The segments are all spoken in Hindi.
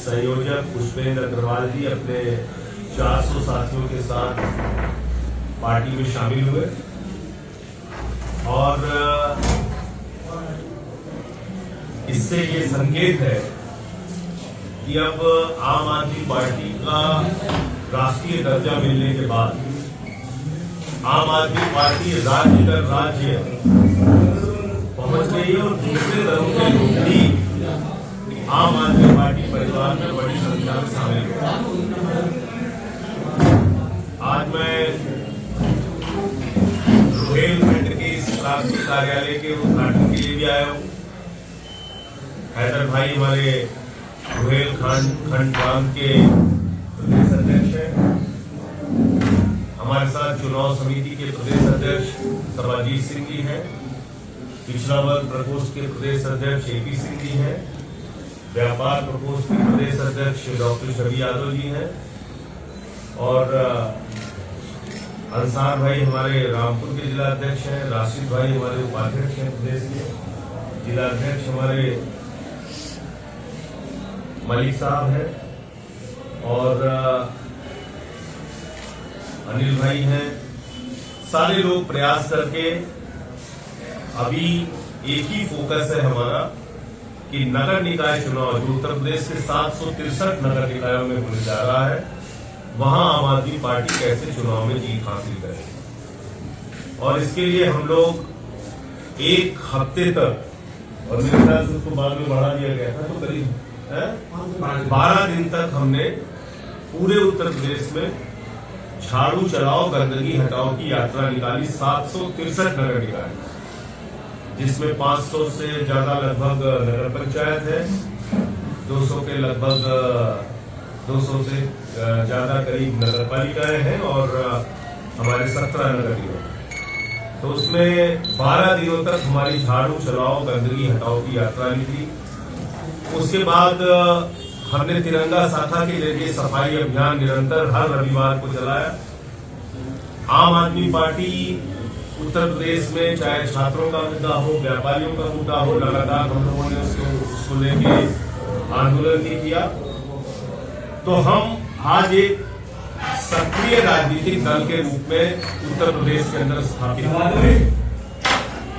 संयोजक पुष्पेंद्र अग्रवाल जी अपने 400 साथियों के साथ पार्टी में शामिल हुए और इससे ये संकेत है कि अब आम आदमी पार्टी का राष्ट्रीय दर्जा मिलने के बाद आम आदमी पार्टी राज्य दर राज्य पहुंच गई और दूसरे दलों के लोग भी आम आदमी पार्टी परिवार में बड़ी संख्या में शामिल हुए। आज मैं रोहेलखंड के इस प्रांतीय कार्यालय के उद्घाटन के लिए भी आया हूँ। हैदर भाई हमारे रोहेलखंड प्रांत के प्रदेश अध्यक्ष हैं। हमारे साथ चुनाव समिति के प्रदेश अध्यक्ष सर्वजीत सिंह जी हैं। पिछड़ा वर्ग प्रकोष्ठ के प्रदेश अध्यक्ष एपी सिंह जी हैं। व्यापार प्रकोष्ठ के प्रदेश अध्यक्ष डॉक्टर छवि यादव जी हैं और अंसार भाई हमारे रामपुर के जिला अध्यक्ष हैं। राशिद भाई हमारे उपाध्यक्ष हैं प्रदेश के। जिला अध्यक्ष हमारे मलिक साहब हैं और अनिल भाई हैं। सारे लोग प्रयास करके अभी एक ही फोकस है हमारा कि नगर निकाय चुनाव जो उत्तर प्रदेश के 763 नगर निकायों में होने जा रहा है वहां आम आदमी पार्टी कैसे चुनाव में जीत हासिल करे। और इसके लिए हम लोग एक हफ्ते तक और मेरे ख्याल से उसको बाद में बढ़ा दिया गया था तो करीब 12 दिन तक हमने पूरे उत्तर प्रदेश में झाड़ू चलाओ गंदगी हटाओ की यात्रा निकाली। 763 नगर निकाय जिसमें 500 से ज्यादा लगभग नगर पंचायत है, 200 के लगभग 200 से ज्यादा करीब नगर पालिकाएं हैं और हमारे 17 नगर निगम। तो उसमें 12 दिनों तक हमारी झाड़ू चलाओ गंदगी हटाओ की यात्रा निकली। उसके बाद हमने तिरंगा शाखा के जरिए सफाई अभियान निरंतर हर रविवार को चलाया। आम आदमी पार्टी उत्तर प्रदेश में चाहे छात्रों का मुद्दा हो, व्यापारियों का मुद्दा हो, लगातार हम लोगों ने उसको लेके आंदोलन भी किया। तो हम आज एक सक्रिय राजनीतिक दल के रूप में उत्तर प्रदेश के अंदर स्थापित हुए।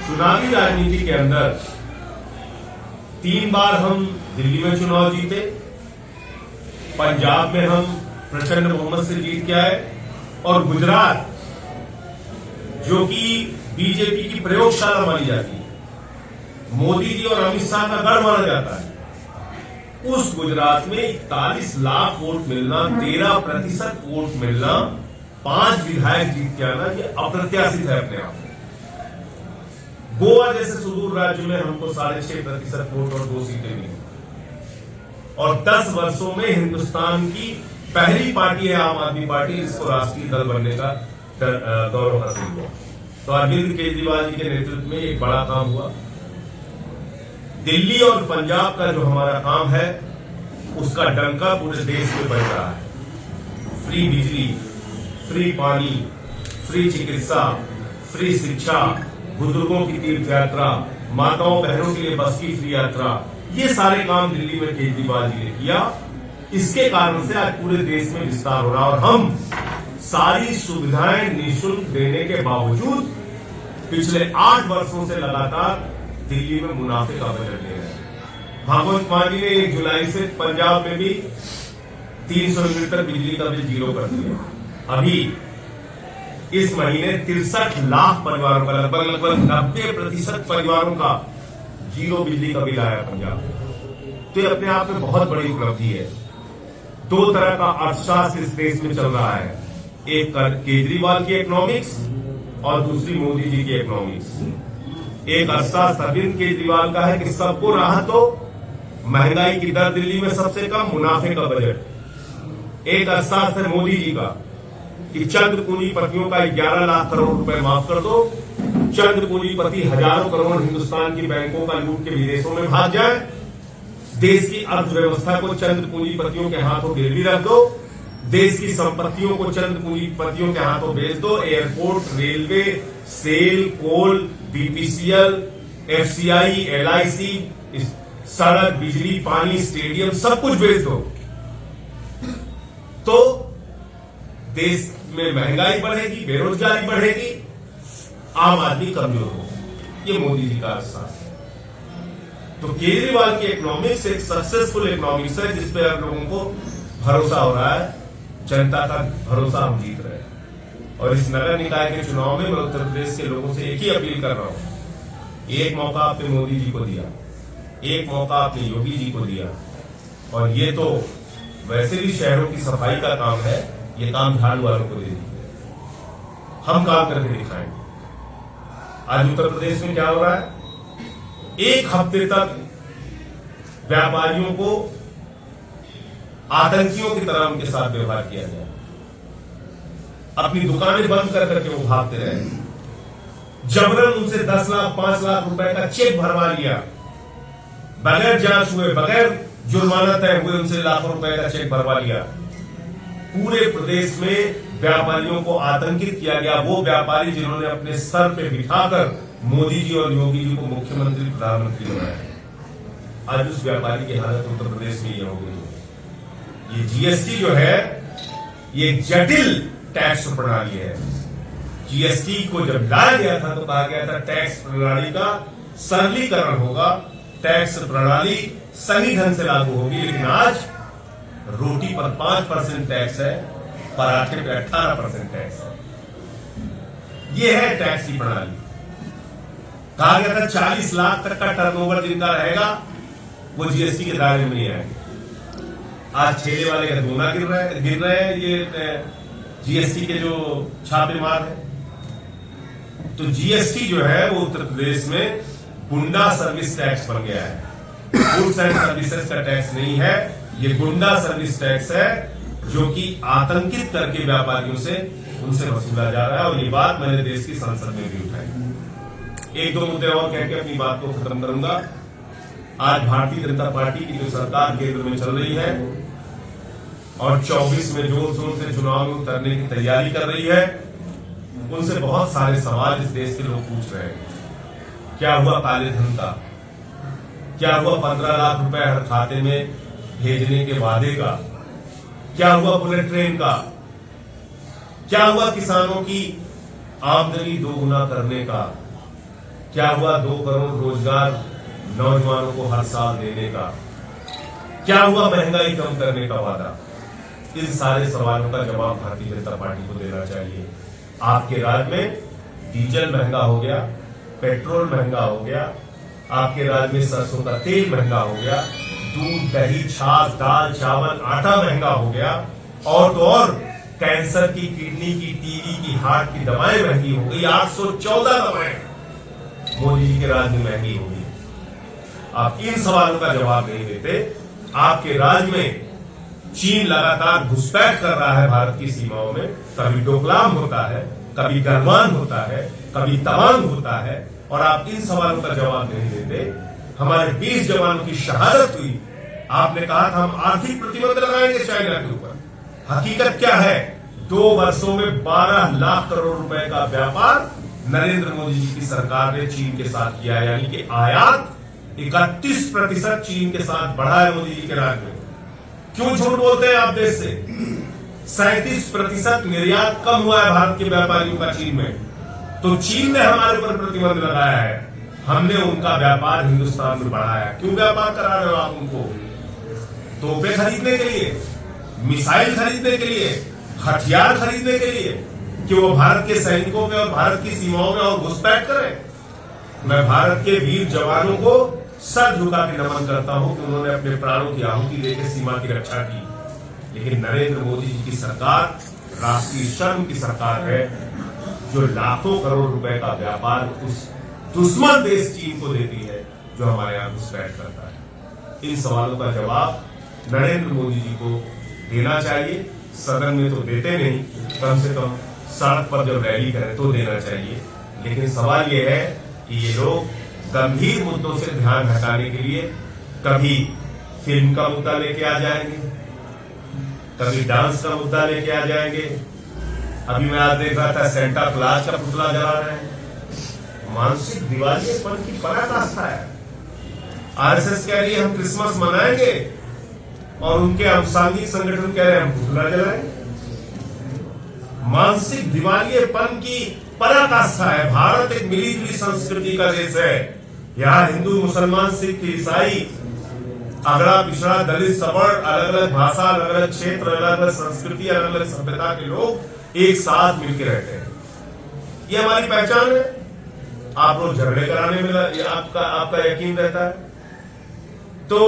चुनावी राजनीति के अंदर 3 बार हम दिल्ली में चुनाव जीते, पंजाब में हम प्रचंड बहुमत से जीत के आए और गुजरात जो कि बीजेपी की प्रयोगशाला मानी जाती है, मोदी जी और अमित शाह का गढ़ माना जाता है, उस गुजरात में 41 लाख वोट मिलना, 13% वोट मिलना, 5 विधायक जीत के आना, ये अप्रत्याशित है अपने आप में। गोवा जैसे सुदूर राज्य में हमको 6.5% वोट और 2 सीटें मिली और 10 वर्षों में हिंदुस्तान की पहली पार्टी है आम आदमी पार्टी जिसको राष्ट्रीय दल बनने का गौरव हासिल हुआ। तो अरविंद केजरीवाल जी के नेतृत्व में एक बड़ा काम हुआ। दिल्ली और पंजाब का जो हमारा काम है उसका डंका पूरे देश में बज रहा है। फ्री बिजली, फ्री पानी, फ्री चिकित्सा, फ्री शिक्षा, बुजुर्गों की तीर्थ यात्रा, माताओं बहनों के लिए बस की फ्री यात्रा, ये सारे काम दिल्ली में केजरीवाल जी ने किया। इसके कारण से आज पूरे देश में विस्तार हो रहा और हम सारी सुविधाएं निःशुल्क देने के बावजूद पिछले 8 वर्षों से लगातार दिल्ली में मुनाफे का बजट ले रहे हैं। भगवंत मान जी ने 1 जुलाई से पंजाब में भी 300 यूनिट तक बिजली का बिल 0 कर दिया। अभी इस महीने 63 लाख परिवारों का लगभग 90% परिवारों का 0 बिजली का बिल आया पंजाब। तो ये अपने आप में बहुत बड़ी उपलब्धि है। 2 तरह का अर्थशास्त्र इस देश में चल रहा है, एक केजरीवाल की इकोनॉमिक्स और दूसरी मोदी जी की इकोनॉमिक्स। एक अर्थशास्त्र अरविंद केजरीवाल का है कि सबको राहत हो, महंगाई की दर दिल्ली में सबसे कम, मुनाफे का बजट। एक अर्थशास्त्र है मोदी जी का कि चंद्र पूंजीपतियों का 11 लाख करोड़ रुपए माफ कर दो, चंद्र पूंजीपति हजारों करोड़ हिंदुस्तान की बैंकों का लूट के विदेशों में भाग जाए, देश की अर्थव्यवस्था को चंद्र पूंजीपतियों के हाथों गिरवी रख दो, देश की संपत्तियों को चंद्र पूंजीपतियों के हाथों बेच दो, एयरपोर्ट, रेलवे, सेल, कोल, बीपीसीएल, एफसीआई, एलआईसी, सड़क, बिजली, पानी, स्टेडियम सब कुछ बेच दो। तो देश में महंगाई बढ़ेगी, बेरोजगारी बढ़ेगी, आम आदमी कमजोर होगा। ये मोदी जी का एहसास है। तो केजरीवाल की इकोनॉमिक्स एक सक्सेसफुल इकोनॉमिक्स है जिसपे आप लोगों को भरोसा हो रहा है, जनता का भरोसा हम जीत रहे हैं। और इस नगर निकाय के चुनाव में मैं उत्तर प्रदेश के लोगों से एक ही अपील कर रहा हूं, एक मौका आपने मोदी जी को दिया, एक मौका आपने योगी जी को दिया, और ये तो वैसे भी शहरों की सफाई का काम है, ये काम झाड़ू वालों को दे दीजिए, हम काम करके दिखाएंगे। आज उत्तर प्रदेश में क्या हो रहा है, एक हफ्ते तक व्यापारियों को आतंकियों की तरह उनके साथ व्यवहार किया गया, अपनी दुकानें बंद कर करके वो भागते रहे, जबरन उनसे 10 लाख 5 लाख रुपए का चेक भरवा लिया, बगैर जांच हुए, बगैर जुर्माना तय हुए उनसे लाखों रुपए का चेक भरवा लिया। पूरे प्रदेश में व्यापारियों को आतंकित किया गया। वो व्यापारी जिन्होंने अपने सर पे बिठाकर मोदी जी और योगी जी को मुख्यमंत्री प्रधानमंत्री बनाया, आज उस व्यापारी की हालत उत्तर प्रदेश में ये हो गई। ये जीएसटी जो है, ये जटिल टैक्स प्रणाली है। जीएसटी को जब लाया गया था तो कहा गया था टैक्स प्रणाली का सरलीकरण होगा, टैक्स प्रणाली सही ढंग से लागू होगी, लेकिन आज रोटी पर 5% टैक्स है, पराठे पे 18% टैक्स है। यह है टैक्स की प्रणाली। कहा गया था 40 लाख तक का टर्नओवर जिनका रहेगा वो जीएसटी के दायरे में नहीं आएंगे। आज ठेले वाले का दोना गिर रहे हैं ये जीएसटी के जो छापे मार है। तो जीएसटी जो है वो उत्तर प्रदेश में गुंडा सर्विस टैक्स बन गया है। गुड्स एंड सर्विसेज का टैक्स नहीं है, ये गुंडा सर्विस टैक्स है जो कि आतंकित करके व्यापारियों से उनसे वसूला जा रहा है। और ये बात मैंने देश की संसद में भी उठाई। एक दो मुद्दे और कह के अपनी बात को खत्म करूंगा। आज भारतीय जनता पार्टी की जो सरकार केंद्र में चल रही है और 24 में जोर शोर से चुनाव में उतरने की तैयारी कर रही है, उनसे बहुत सारे सवाल इस देश के लोग पूछ रहे हैं। क्या हुआ काले धन का? क्या हुआ 15 लाख रुपए हर खाते में भेजने के वादे का? क्या हुआ बुलेट ट्रेन का? क्या हुआ किसानों की आमदनी दोगुना करने का? क्या हुआ 2 करोड़ रोजगार नौजवानों को हर साल देने का? क्या हुआ महंगाई कम करने का वादा? इन सारे सवालों का जवाब भारतीय जनता पार्टी को देना चाहिए। आपके राज्य में डीजल महंगा हो गया, पेट्रोल महंगा हो गया, आपके राज्य में सरसों का तेल महंगा हो गया, दूध दही छाछ दाल चावल आटा महंगा हो गया, और तो और कैंसर की, किडनी की, टीबी की, हार्ट की दवाएं महंगी हो गई। 814 दवाएं मोदी जी के राज्य में महंगी हो गई। आप इन सवालों का जवाब नहीं देते। आपके राज्य में चीन लगातार घुसपैठ कर रहा है भारत की सीमाओं में। कभी डोकलाम होता है, कभी गलवान होता है, कभी तवांग होता है, और आप इन सवालों का जवाब नहीं देते। हमारे 20 जवानों की शहादत हुई, आपने कहा था हम आर्थिक प्रतिबंध लगाएंगे चाइना के ऊपर। हकीकत क्या है? 2 वर्षों में 12 लाख करोड़ रुपए का व्यापार नरेंद्र मोदी जी की सरकार ने चीन के साथ किया, यानी कि आयात 31% चीन के साथ बढ़ा है मोदी जी के राज में। क्यों झूठ बोलते हैं आप देश से? 37% निर्यात कम हुआ है भारत के व्यापारियों का चीन में। तो चीन ने हमारे ऊपर प्रतिबंध लगाया है, हमने उनका व्यापार हिंदुस्तान में बढ़ाया। क्यों व्यापार करा रहे हो आप उनको? तोपे खरीदने के लिए, मिसाइल खरीदने के लिए, हथियार खरीदने के लिए, कि वो भारत के सैनिकों में और भारत की सीमाओं में और घुसपैठ करें। मैं भारत के वीर जवानों को सर झुका के नमन करता हूं कि उन्होंने अपने प्राणों की आहुति देकर सीमा की रक्षा की। लेकिन नरेंद्र मोदी जी की सरकार राष्ट्रीय शर्म की सरकार है, जो लाखों करोड़ रुपए का व्यापार उस दुश्मन देश चीन को देती है जो हमारे यहां घुसपैठ करता है। इन सवालों का जवाब नरेंद्र मोदी जी को देना चाहिए। सदन में तो देते नहीं, कम से कम सड़क पर जब रैली करें तो देना चाहिए। लेकिन सवाल यह है कि ये लोग गंभीर मुद्दों से ध्यान हटाने के लिए कभी फिल्म का मुद्दा लेके आ जाएंगे, कभी डांस का मुद्दा लेके आ जाएंगे। अभी मैं आज देख रहा था सेंटा क्लॉज का पुतला जला रहे हैं। मानसिक दिवालियेपन की पराकाष्ठा है। आरएसएस कह रही है हम क्रिसमस मनाएंगे, और उनके अनुसांगिक संगठन कह रहे हैं हम पुतला जलाएं। मानसिक दिवालियेपन की पराकाष्ठा है। भारत एक मिली जुली संस्कृति का देश है। यहाँ हिंदू, मुसलमान, सिख, ईसाई, अगड़ा पिछड़ा, दलित, सवर्ण, अलग अलग भाषा, अलग अलग क्षेत्र, अलग अलग संस्कृति, अलग अलग सभ्यता के लोग एक साथ मिलकर रहते हैं। ये हमारी पहचान है। आप लोग झगड़े कराने में आपका यकीन रहता है। तो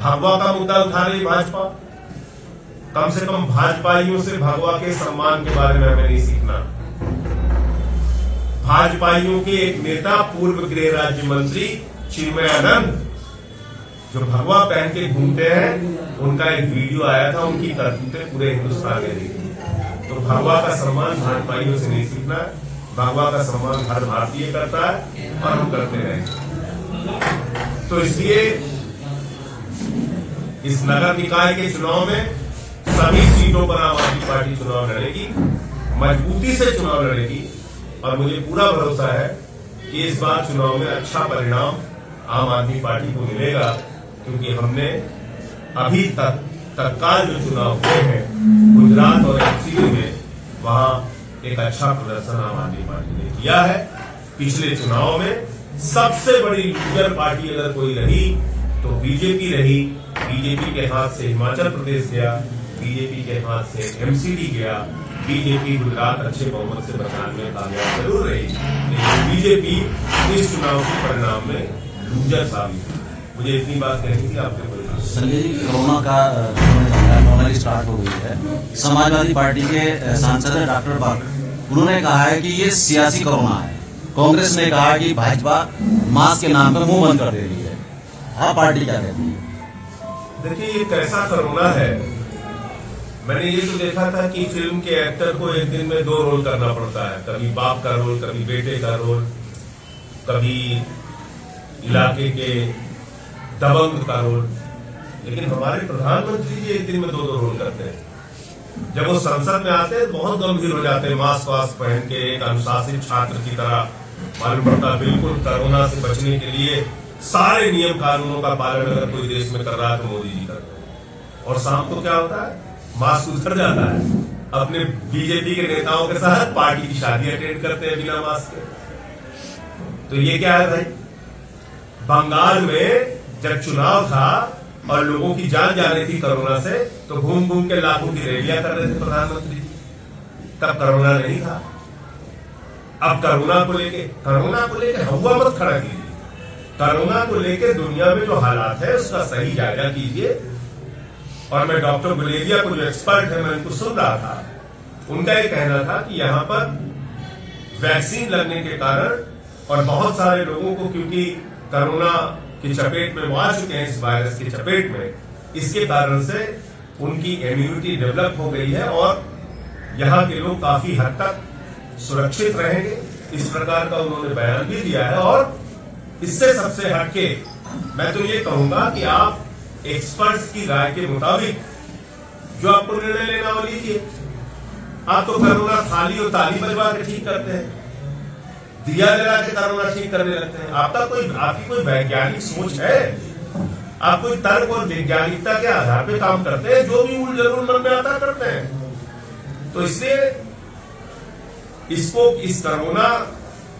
भगवा का मुद्दा उठा रही भाजपा। कम से कम भाजपाइयों से भगवा के सम्मान के बारे में हमें नहीं सीखना। भाजपाइयों के एक नेता, पूर्व गृह राज्य मंत्री चिन्मयानंद, जो भगवा पहन के घूमते हैं, उनका एक वीडियो आया था। उनकी करतूतें पूरे हिंदुस्तान में देखी। तो भगवा का सम्मान भाजपाइयों से नहीं सीखना है। भगवा का सम्मान हर भारतीय करता है और हम करते रहेंगे। तो इसलिए इस नगर निकाय के चुनाव में सभी सीटों पर आम आदमी पार्टी चुनाव लड़ेगी, मजबूती से चुनाव लड़ेगी। और मुझे पूरा भरोसा है कि इस बार चुनाव में अच्छा परिणाम आम आदमी पार्टी को मिलेगा, क्योंकि हमने अभी तक तत्काल जो चुनाव हुए हैं गुजरात और एमसीडी में, वहां एक अच्छा प्रदर्शन आम आदमी पार्टी ने किया है। पिछले चुनाव में सबसे बड़ी लूजर पार्टी अगर कोई रही तो बीजेपी रही। बीजेपी के हाथ से हिमाचल प्रदेश गया, बीजेपी के हाथ से एमसीडी गया। बीजेपी गुजरात अच्छे बहुमत से बचाने में कामयाब जरूर रही, लेकिन बीजेपी इस चुनाव के परिणाम में लूजर साबित हुई। मुझे इतनी बात कहनी थी। आपने कोई संजय जी, कोरोना का नॉर्मली स्टार्ट हो गई है। समाजवादी पार्टी के सांसद डॉक्टर बाग, उन्होंने कहा है कि ये सियासी कोरोना है। कांग्रेस ने कहा है कि भाजपा मास्क के नाम पर मुंह बंद कर दे रही है। आप पार्टी क्या कहती है? देखिए, ये कैसा कोरोना है। मैंने ये तो देखा था कि फिल्म के एक्टर को एक दिन में 2 रोल करना पड़ता है। कभी बाप का रोल, कभी बेटे का रोल, कभी इलाके के दबंग का रोल। लेकिन हमारे प्रधानमंत्री जी एक दिन में 2 रोल करते हैं। जब वो संसद में आते हैं बहुत गंभीर हो जाते हैं, मास्क वास्क पहन के एक अनुशासित छात्र की तरह। मालूम पड़ता बिल्कुल कोरोना से बचने के लिए सारे नियम कानूनों का पालन अगर कोई देश में कर रहा है तो मोदी जी करते हैं। और शाम को क्या होता है, मास्क उतर जाता है, अपने बीजेपी के नेताओं के साथ पार्टी की शादी अटेंड करते हैं बिना मास्क के। तो ये क्या है भाई? बंगाल में जब चुनाव था और लोगों की जान जा रही थी कोरोना से, तो घूम घूम के लाखों की रैलियां कर रहे थे प्रधानमंत्री जी। तब कोरोना नहीं था। अब कोरोना को लेके हवा मत खड़ा कीजिए। कोरोना को लेकर दुनिया में जो हालात है उसका सही जायजा कीजिए। और मैं डॉक्टर गुलेरिया को जो एक्सपर्ट है, मैं उनको सुन रहा था। उनका ये कहना था कि यहाँ पर वैक्सीन लगने के कारण और बहुत सारे लोगों को, क्योंकि कोरोना की चपेट में वो आ चुके हैं, इस वायरस की चपेट में, इसके कारण से उनकी इम्यूनिटी डेवलप हो गई है और यहाँ के लोग काफी हद तक सुरक्षित रहेंगे। इस प्रकार का उन्होंने बयान भी दिया है। और इससे सबसे हटके मैं तो ये कहूंगा कि आप एक्सपर्ट्स की राय के मुताबिक जो आपको निर्णय लेना हो लीजिए। आप तो कोरोना थाली और ताली बजवा के ठीक करते हैं, दिया जला के कोरोना ठीक करने लगते हैं। आपकी कोई वैज्ञानिक सोच है? आप कोई तर्क और वैज्ञानिकता के आधार पे काम करते हैं? जो भी उल जरूर मन में आता करते हैं। तो इसलिए इस कोरोना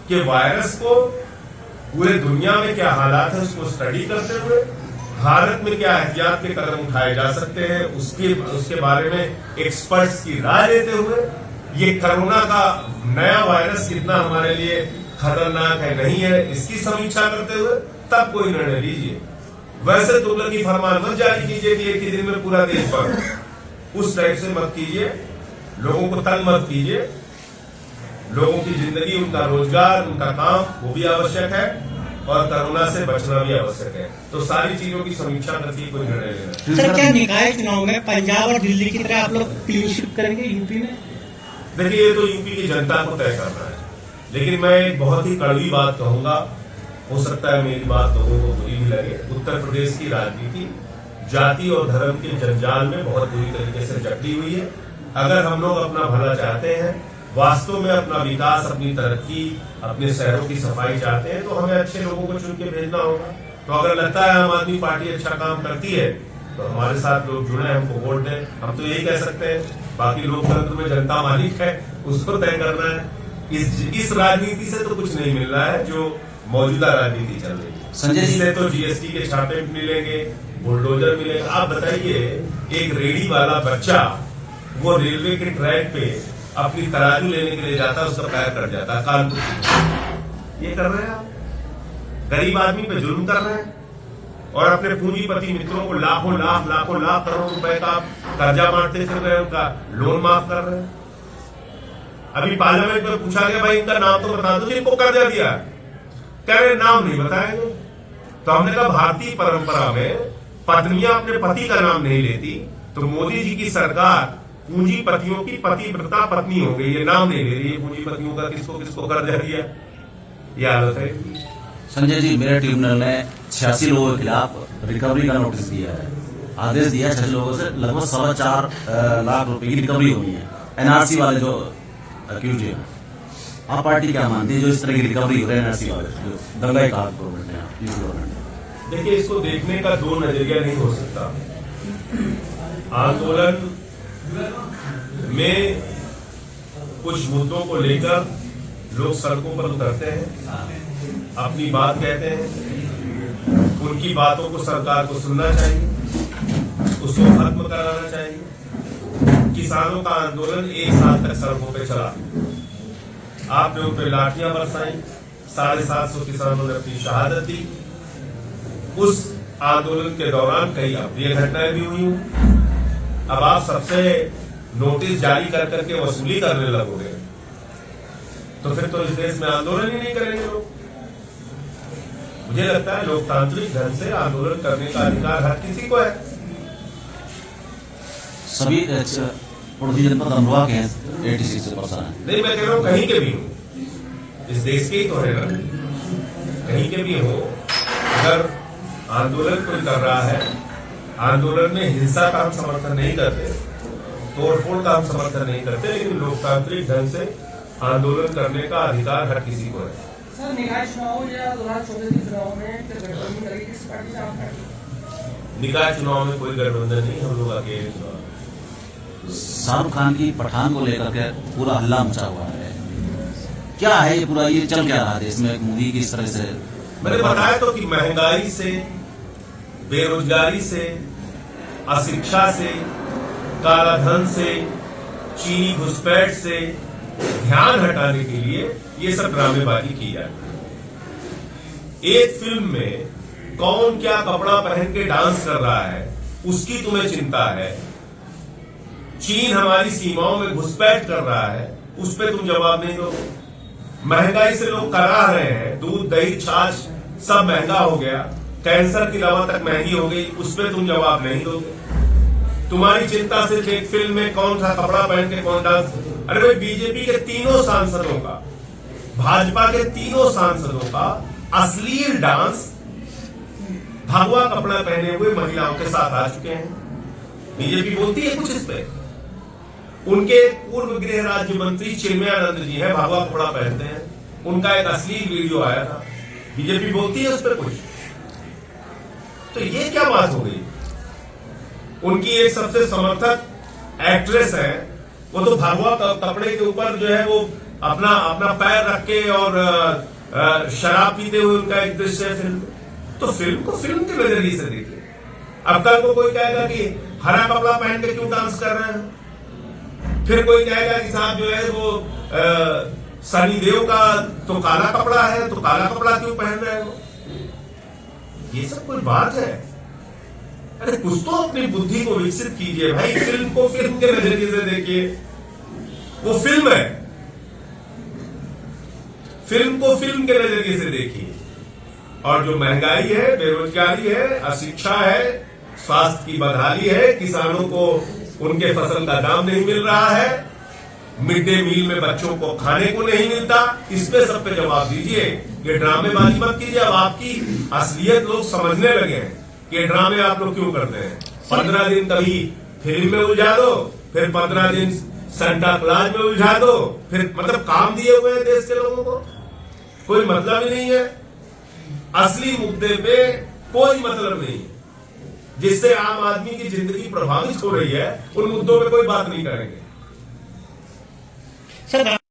के वायरस को पूरे दुनिया में क्या हालात है उसको स्टडी करते हुए, भारत में क्या एहतियात के कदम उठाए जा सकते हैं उसके बारे में एक्सपर्ट्स की राय लेते हुए, ये कोरोना का नया वायरस कितना हमारे लिए खतरनाक है नहीं है इसकी समीक्षा करते हुए तब कोई निर्णय लीजिए। वैसे तुगलकी फरमान मत जारी कीजिए कि एक ही दिन में पूरा देश बंद। उस टाइप से मत कीजिए, लोगों को तंग मत कीजिए। लोगों की जिंदगी, उनका रोजगार, उनका काम वो भी आवश्यक है और कोरोना से बचना भी आवश्यक है। तो सारी चीजों की समीक्षा करके कोई निर्णय लेना। सर, क्या निकाय चुनाव में पंजाब और दिल्ली की तरह आप लोग क्लीन स्वीप करेंगे यूपी में? देखिए, ये तो यूपी की जनता को तय करना है। लेकिन मैं एक बहुत ही कड़वी बात कहूंगा, हो सकता है मेरी बात लोगों को बुरी भी लगे। उत्तर प्रदेश की राजनीति जाति और धर्म के जंजाल में बहुत बुरी तरीके से जकड़ी हुई है। अगर हम लोग अपना भला चाहते हैं, वास्तव में अपना विकास, अपनी तरक्की, अपने शहरों की सफाई चाहते हैं, तो हमें अच्छे लोगों को चुन के भेजना होगा। तो अगर लगता है आम आदमी पार्टी अच्छा काम करती है तो हमारे साथ लोग जुड़े, हमको वोट दें। हम तो यही कह सकते हैं, बाकी लोकतंत्र में जनता मालिक है, उसको तय करना है। इस राजनीति से तो कुछ नहीं मिल रहा है जो मौजूदा राजनीति चल रही है। संजय जी, इससे तो जीएसटी के छापे मिलेंगे, बुलडोजर मिलेगा। आप बताइए, एक रेडी वाला बच्चा वो रेलवे के ट्रैक पे अपनी तराजू लेने के लिए जाता, उसका पैर कट जाता, कानपुर। ये कर रहे हैं आप, गरीब आदमी पे जुल्म कर रहे हैं और अपने पूंजीपति मित्रों को लाखों लाख करोड़ रुपए का कर्जा बांटते फिर रहे, उनका लोन माफ कर रहे हैं। अभी पार्लियामेंट में पूछा गया, भाई इनका नाम तो बता दो जिनको कर्जा दिया। कह रहे नाम नहीं बताएंगे। तो हमने कहा भारतीय परंपरा में पत्नियां अपने पति का नाम नहीं लेती, तो मोदी जी की सरकार पूंजीपतियों की पतिव्रता पत्नी हो गई, ये नाम नहीं ले रही है पूंजीपतियों का, किसको किसको कर्जा दिया। ये हालत है। संजय जी, मेरे ट्रिब्यूनल ने 86 लोगों के खिलाफ रिकवरी का नोटिस दिया है, आदेश दिया है। 6 लोगों से लगभग 4.25 लाख रुपए की रिकवरी हुई है, एनआरसी वाले जो अक्यूज है। आप पार्टी क्या मानती है जो इस तरह की रिकवरी हो रही है एनआरसी वाले, जो दंगा का गवर्नमेंट है? देखिए, इसको देखने का दो नजरिया नहीं हो सकता। आंदोलन में कुछ मुद्दों को लेकर लोग सड़कों पर उतरते हैं, अपनी बात कहते हैं। उनकी बातों को सरकार को सुनना चाहिए, उसको खत्म कराना चाहिए। किसानों का आंदोलन 1 साल तक सड़कों पे चला, आपने उन पर लाठियां बरसाई, 750 किसानों ने अपनी शहादत दी। उस आंदोलन के दौरान कई अप्रिय घटनाएं भी हुई। अब आप सबसे नोटिस जारी कर करके वसूली करने लगोगे तो फिर तो इस देश में आंदोलन ही नहीं करेंगे लोग। मुझे लगता है लोकतांत्रिक ढंग से आंदोलन करने का अधिकार हर किसी को है। सभी पड़ोसी जनपद अमरोहा के हैं, 86% है। नहीं, मैं कह रहा हूं कहीं के भी हो, इस देश के ही तो है ना, कहीं के भी हो। अगर आंदोलन कोई कर रहा है, आंदोलन में हिंसा का हम समर्थन नहीं करते, तोड़फोड़ का हम समर्थन नहीं करते, लेकिन लोकतांत्रिक ढंग से आंदोलन करने का अधिकार हर किसी को है। सर, निकाय चुनाव या 2024 के चुनाव में गठबंधन करेगी किस पार्टी से? आप पार्टी? निकाय चुनाव में कोई गठबंधन नहीं, हम लोग अकेले चुनाव। शाहरुख खान की पठान को लेकर के पूरा हल्ला मचा हुआ है, क्या है ये पूरा, ये चल क्या रहा है इसमें? मोदी की इस तरह से मैंने बताया तो कि महंगाई से, बेरोजगारी से, अशिक्षा से, कालाधन से, चीनी घुसपैठ से ध्यान हटाने के लिए ये सब ड्रामेबाजी की जाती है। एक फिल्म में कौन क्या कपड़ा पहन के डांस कर रहा है उसकी तुम्हें चिंता है, चीन हमारी सीमाओं में घुसपैठ कर रहा है उस पर तुम जवाब नहीं दो। महंगाई से लोग करा रहे हैं, दूध दही छाछ सब महंगा हो गया, कैंसर की दवा तक महंगी हो गई, उस पर तुम जवाब नहीं दोगे। तुम्हारी चिंता सिर्फ एक फिल्म में कौन सा कपड़ा पहन के कौन डांस। अरे भाई, बीजेपी के तीनों सांसदों का, भाजपा के तीनों सांसदों का अश्लील डांस भगवा कपड़ा पहने हुए महिलाओं के साथ आ चुके हैं। बीजेपी बोलती है कुछ इस पे? उनके पूर्व गृह राज्य मंत्री चिन्मयानंद जी हैं, भगवा कपड़ा पहनते हैं, उनका एक अश्लील वीडियो आया था, बीजेपी बोलती है उस पर कुछ? तो ये क्या बात हो गई? उनकी एक सबसे समर्थक एक्ट्रेस है, वो तो भगवा कपड़े के ऊपर जो है वो अपना पैर रख के और शराब पीते हुए उनका एक दृश्य है फिल्म। तो फिल्म को फिल्म के नजरिए से देखिए। अब कल को कोई कहेगा कि हरा कपड़ा पहन के क्यों डांस कर रहे हैं, फिर कोई कहेगा कि साहब जो है वो सनी देओल का तो काला कपड़ा है, तो काला कपड़ा क्यों पहन रहे हो। ये सब कोई बात है? अरे कुछ तो अपनी बुद्धि को विकसित कीजिए भाई। फिल्म को फिल्म के नजरिए से देखिए, वो फिल्म है, फिल्म को फिल्म के नजरिए से देखिए। और जो महंगाई है, बेरोजगारी है, अशिक्षा है, स्वास्थ्य की बदहाली है, किसानों को उनके फसल का दाम नहीं मिल रहा है, मिड डे मील में बच्चों को खाने को नहीं मिलता, इस पे सब पे जवाब दीजिए। ये ड्रामेबाजी मत कीजिए। अब आपकी असलियत लोग समझने लगे हैं कि ये ड्रामे आप लोग क्यों करते हैं। 15 दिन कभी फिल्म में उलझा दो, फिर 15 दिन सेंटा क्लॉज में उलझा दो, फिर मतलब काम दिए हुए हैं देश के लोगों को, कोई मतलब ही नहीं है। असली मुद्दे पे कोई मतलब नहीं है। जिससे आम आदमी की जिंदगी प्रभावित हो रही है, उन मुद्दों पे कोई बात नहीं करेंगे। सर